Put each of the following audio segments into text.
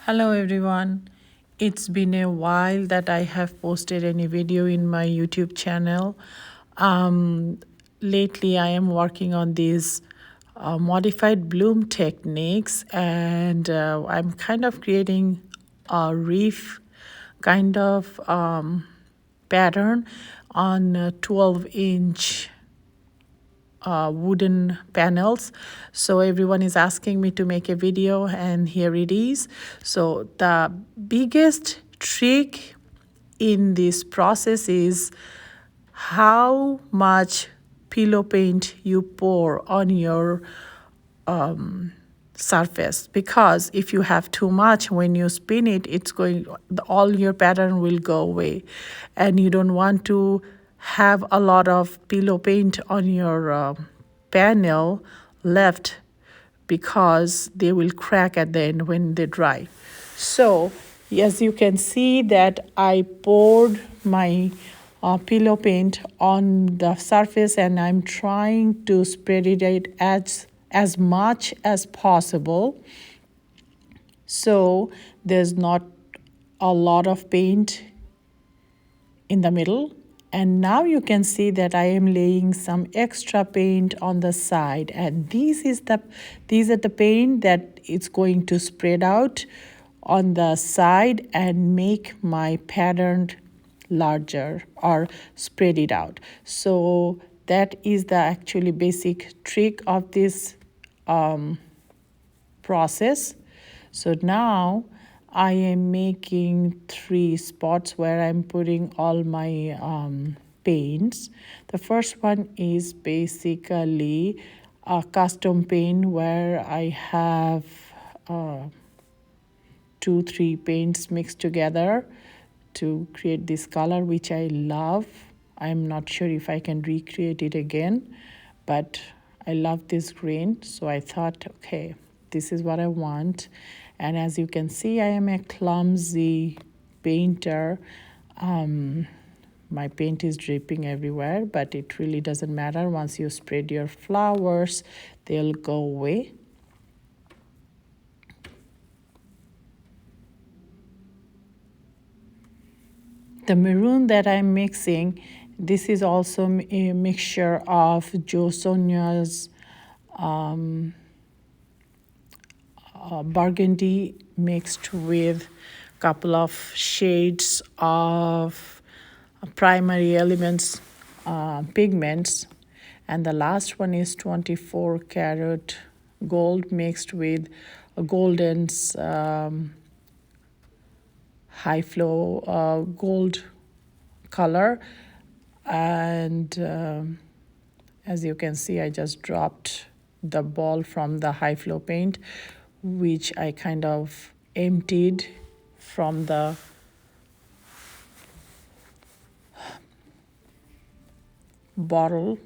Hello everyone. It's been a while that I have posted any video in my YouTube channel. Um, Lately, I am working on these modified bloom techniques, and I'm kind of creating a reef kind of pattern on 12-inch wooden panels. So everyone is asking me to make a video, and here it is. So the biggest trick in this process is how much pillow paint you pour on your surface, because if you have too much, when you spin it, it's going, all your pattern will go away, and you don't want to have a lot of pillow paint on your panel left, because they will crack at the end when they dry. So as you can see that I poured my pillow paint on the surface, and I'm trying to spread it as much as possible, so there's not a lot of paint in the middle. And now you can see that I am laying some extra paint on the side, and these are the paint that it's going to spread out on the side and make my pattern larger or spread it out. So that is the actually basic trick of this process. So now I am making 3 spots where I'm putting all my paints. The first one is basically a custom paint where I have 2-3 paints mixed together to create this color, which I love. I'm not sure if I can recreate it again, but I love this green, so I thought, okay, this is what I want. And as you can see, I am a clumsy painter. My paint is dripping everywhere, but it really doesn't matter. Once you spread your flowers, they'll go away. The maroon that I'm mixing, this is also a mixture of Sonja's burgundy mixed with a couple of shades of primary elements, pigments, and the last one is 24 karat gold mixed with a golden's high flow gold color. And as you can see, I just dropped the ball from the high flow paint, which I kind of emptied from the bottle.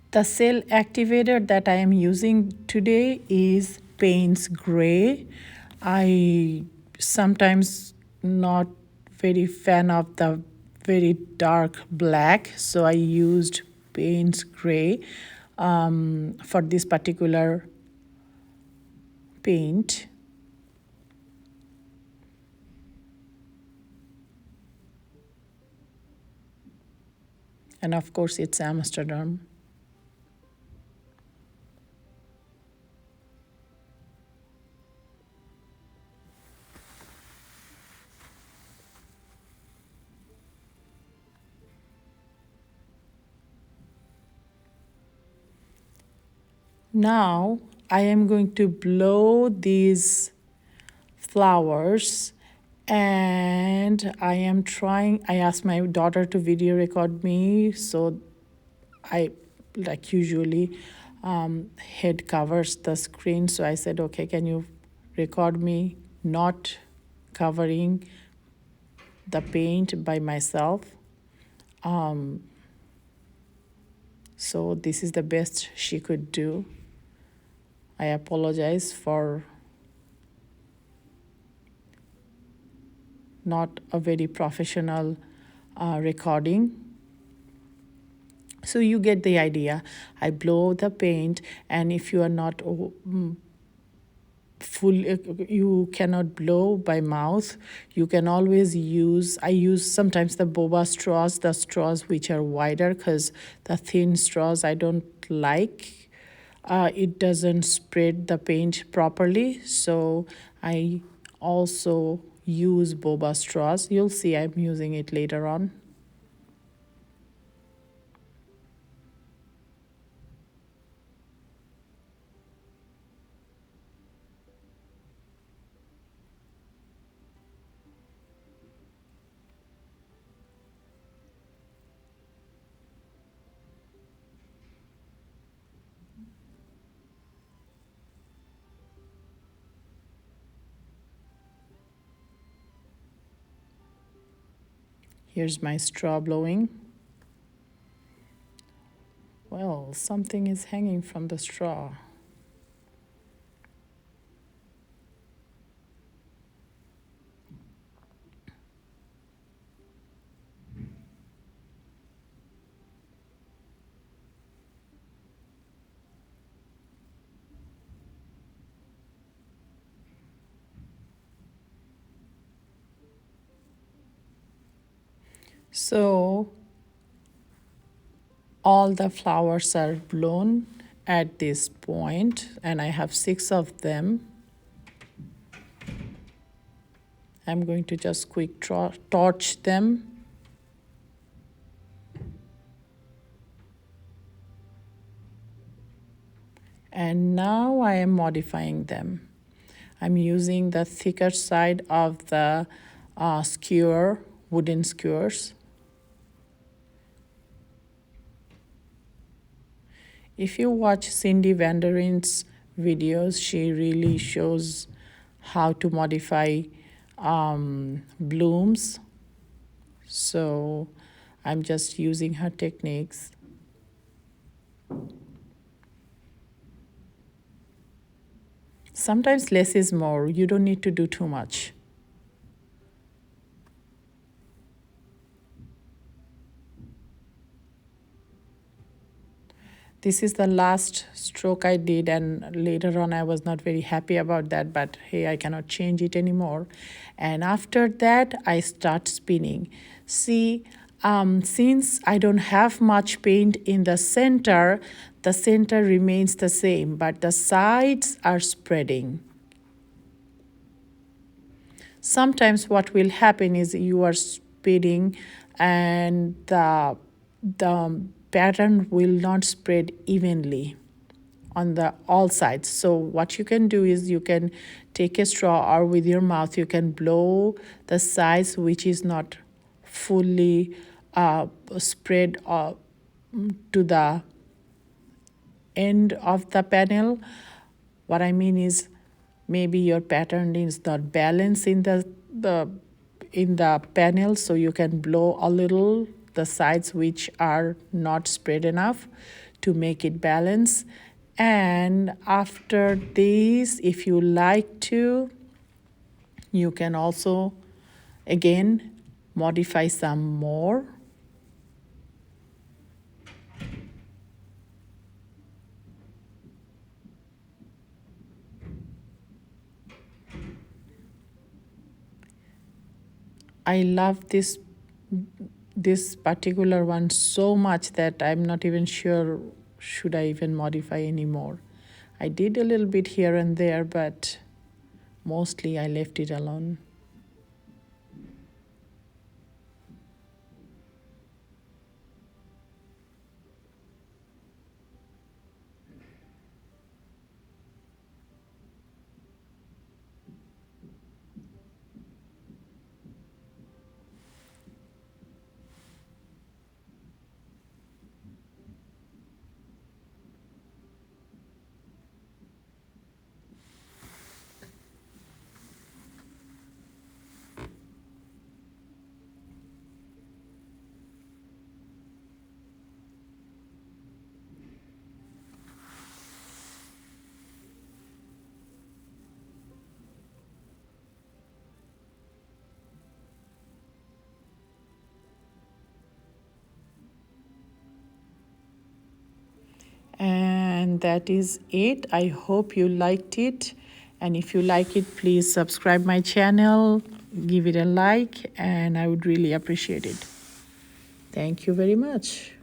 The cell activator that I am using today is Payne's Gray. I sometimes not very fan of the very dark black, so I used Payne's Gray for this particular paint. And of course, it's Amsterdam. Now I am going to blow these flowers, and I asked my daughter to video record me, so I, like usually, head covers the screen. So I said, okay, can you record me not covering the paint by myself. So this is the best she could do. I apologize for not a very professional recording. So you get the idea. I blow the paint, and if you are not full, you cannot blow by mouth. You can always use, I use sometimes the boba straws, the straws which are wider, because the thin straws I don't like. It doesn't spread the paint properly, so I also use boba straws. You'll see I'm using it later on. Here's my straw blowing. Well, something is hanging from the straw. So all the flowers are blown at this point, and I have 6 of them. I'm going to just quick torch them. And now I am modifying them. I'm using the thicker side of the skewer, wooden skewers. If you watch Cindy Vanderen's videos, she really shows how to modify blooms. So I'm just using her techniques. Sometimes less is more. You don't need to do too much. This is the last stroke I did, and later on I was not very happy about that, but hey, I cannot change it anymore. And after that, I start spinning. See, since I don't have much paint in the center remains the same, but the sides are spreading. Sometimes what will happen is you are spinning and the pattern will not spread evenly on the all sides. So what you can do is you can take a straw, or with your mouth you can blow the sides which is not fully spread to the end of the panel. What I mean is, maybe your pattern is not balanced in the panel, so you can blow a little the sides which are not spread enough to make it balance. And after this, if you like to, you can also again modify some more. I love this particular one so much that I'm not even sure should I even modify anymore. I did a little bit here and there, but mostly I left it alone. And that is it. I hope you liked it. And if you like it, please subscribe my channel, give it a like, and I would really appreciate it. Thank you very much.